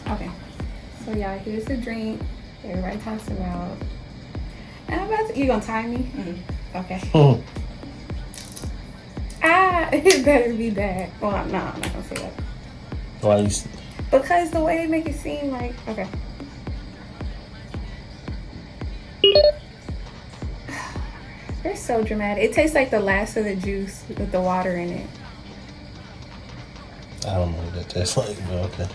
Okay, so y'all, here's the drink everybody talks about. And I'm about to, you gonna time me? Mm-hmm. Okay. It better be bad. Well, no, I'm not gonna say that. Why you? Because the way they make it seem like, okay. They're so dramatic. It tastes like the last of the juice with the water in it. I don't know what that tastes like, but okay.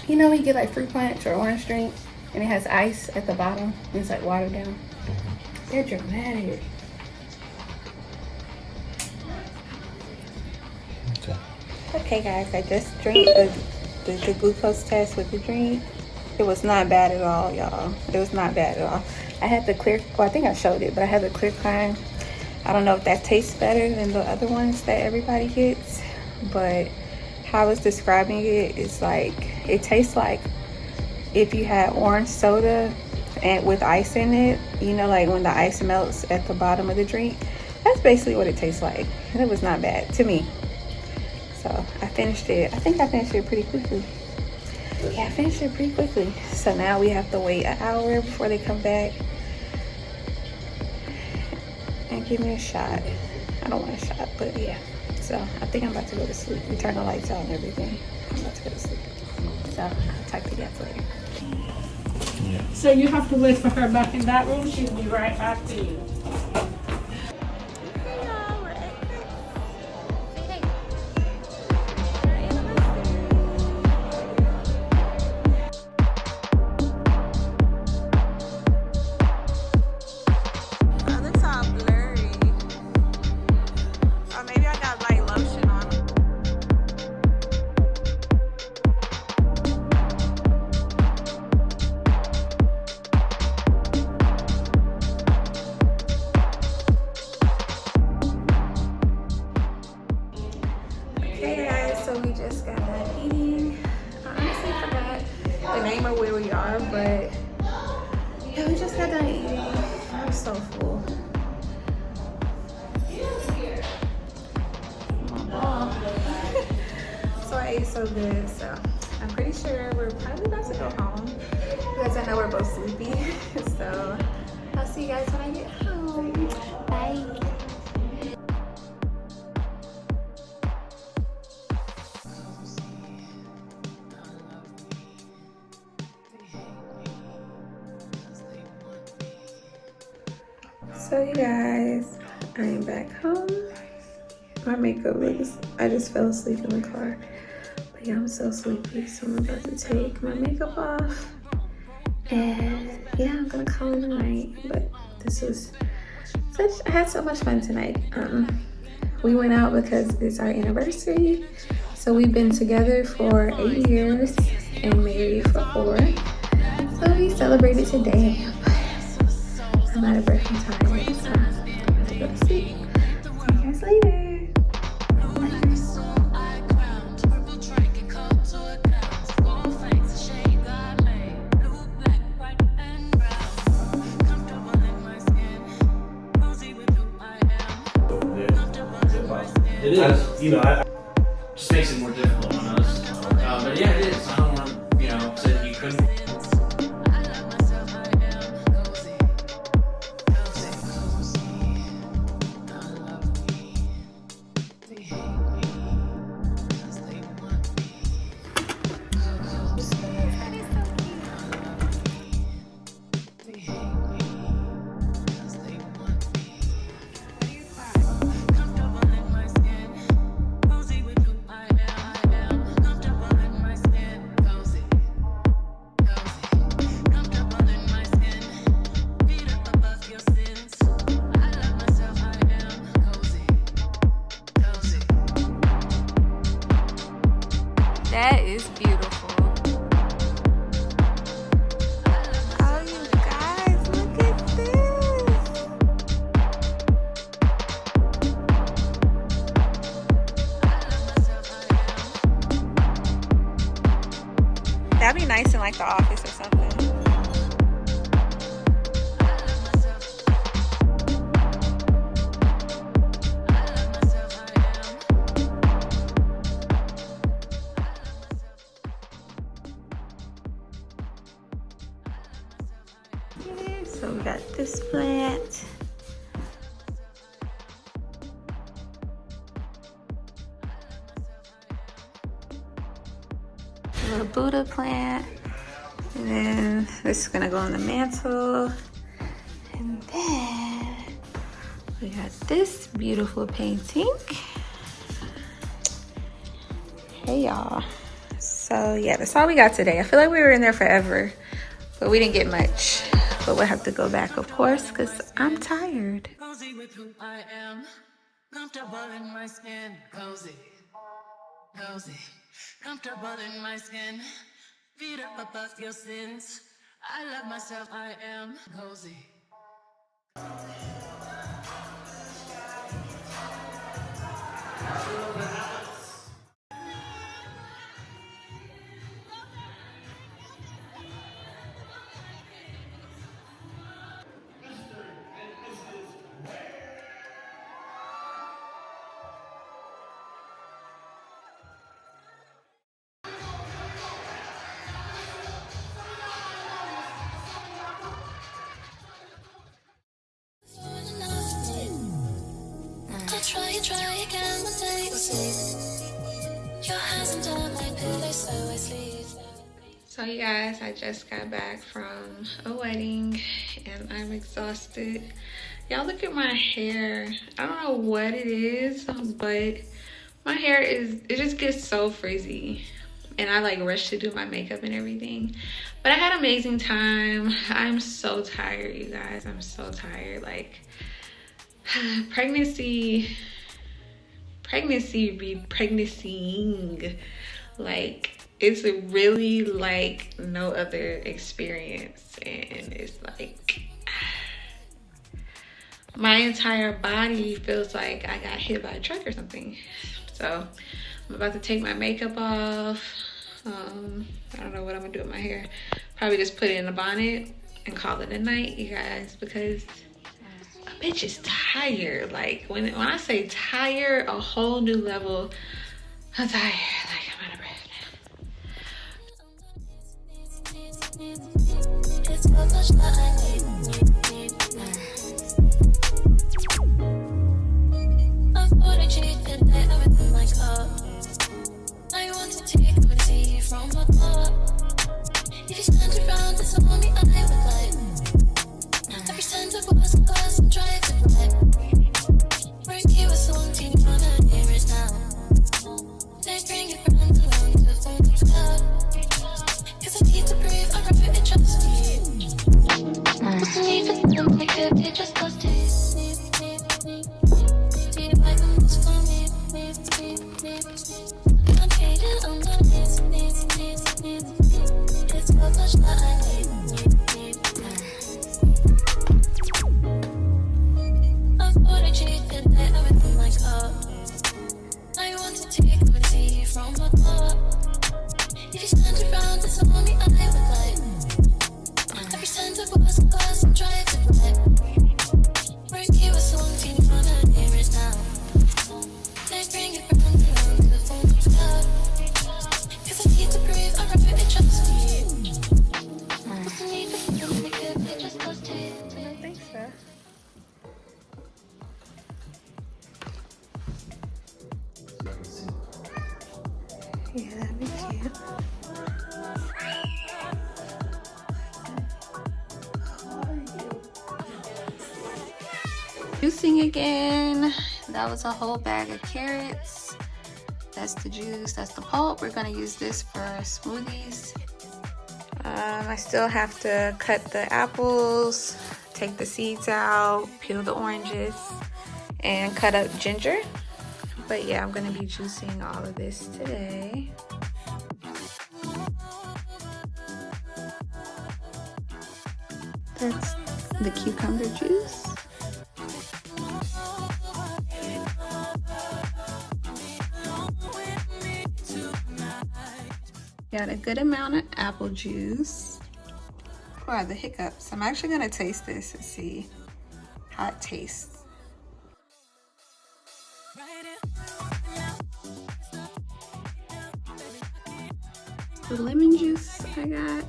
You know, you get like fruit punch or orange drink, and it has ice at the bottom, and it's like watered down. Mm-hmm. They're dramatic. Okay. Okay, guys, I just drank the glucose test with the drink. It was not bad at all, y'all. It was not bad at all. I had the clear, well, I think I showed it, but I had the clear kind. I don't know if that tastes better than the other ones that everybody gets, but how I was describing it is like, it tastes like if you had orange soda and with ice in it, you know, like when the ice melts at the bottom of the drink. That's basically what it tastes like. And it was not bad to me. So I finished it. I think I finished it pretty quickly. Yeah, I finished it pretty quickly. So now we have to wait an hour before they come back and give me a shot. I don't want a shot, but yeah. So I think I'm about to go to sleep. We turn the lights out and everything. I'm about to go to sleep. So I'll talk to you guys later. Yeah. So you have to wait for her back in that room. She'll be right back to you. So full. So I ate so good. So I'm pretty sure we're probably about to go home because I know we're both sleepy. So I'll see you guys when I get home. Bye. So you guys, I am back home. My makeup is, I just fell asleep in the car. But yeah, I'm so sleepy, so I'm about to take my makeup off. And yeah, I'm gonna call it a night. But this was I had so much fun tonight. We went out because it's our anniversary. So we've been together for 8 years and married for 4. So we celebrated today. I'm out of breath and tired, so I'm about to go to sleep. See you guys later. It is, you know, just makes it more difficult on us. But yeah, it is. I don't want to, you know, say you couldn't. That is beautiful. Oh, you guys, look at this. That'd be nice in like the office or something. plant. A little Buddha plant. And then this is gonna go on the mantle. And then we got this beautiful painting. Hey y'all. So yeah, that's all we got today. I feel like we were in there forever, but we didn't get much. But we'll have to go back, of course, because I'm tired. Cozy with who I am, comfortable in my skin, cozy, cozy, comfortable in my skin, feet up above your sins. I love myself, I am cozy. Try again one day you'll see. Your hands under my pillow so I sleep. So you guys, I just got back from a wedding and I'm exhausted. Y'all look at my hair. I don't know what it is, but my hair it just gets so frizzy. And I like rush to do my makeup and everything. But I had an amazing time. I'm so tired, you guys. I'm so tired. Like, pregnancying, like, it's really like no other experience. And it's like, my entire body feels like I got hit by a truck or something. So I'm about to take my makeup off. I don't know what I'm gonna do with my hair. Probably just put it in a bonnet and call it a night, you guys, because a bitch is tired. Like, when I say tired, a whole new level of tired. Like, I'm out of breath. It's so much that I need. I've got a cheap and everything like up. I want to take a tea from my top. If you stand around, it's only I would like. Every cent of us, glass and drive to black. Bring you a song, team, wanna hear it now. Let's bring your friends along to find the cloud. Cause I need to breathe, I wrap it just for you. What's the need for them, like it just goes to do you like them, it's for me. I'm hating on the needs. It's so much that I need. I've got a cheap and everything like up. I want to take my tea from my top. If you stand around, it's only I would like. Every cent of us, glass and drive to black. Bring you a song, team, wanna hear it now. Let's bring it round around to the phone cloud. Cause I need to breathe, I wrap it just for you. What's the need for them, like it just goes to you. I don't think so. Yeah, that'd be cute. Juicing again. That was a whole bag of carrots. That's the juice, that's the pulp. We're gonna use this for smoothies. I still have to cut the apples, take the seeds out, peel the oranges, and cut up ginger. But yeah, I'm gonna be juicing all of this today. That's the cucumber juice. Got a good amount of apple juice. Wow, the hiccups. I'm actually gonna taste this and see how it tastes. The lemon juice I got.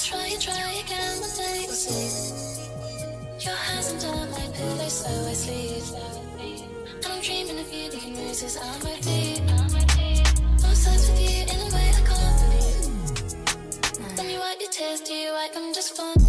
try again one day you'll see. Your hands under my pillow so I sleep. And I'm dreaming of you, leaving bruises on my feet. I'm obsessed with you in a way I can't believe. When you wipe your tears, do you wipe them just for me?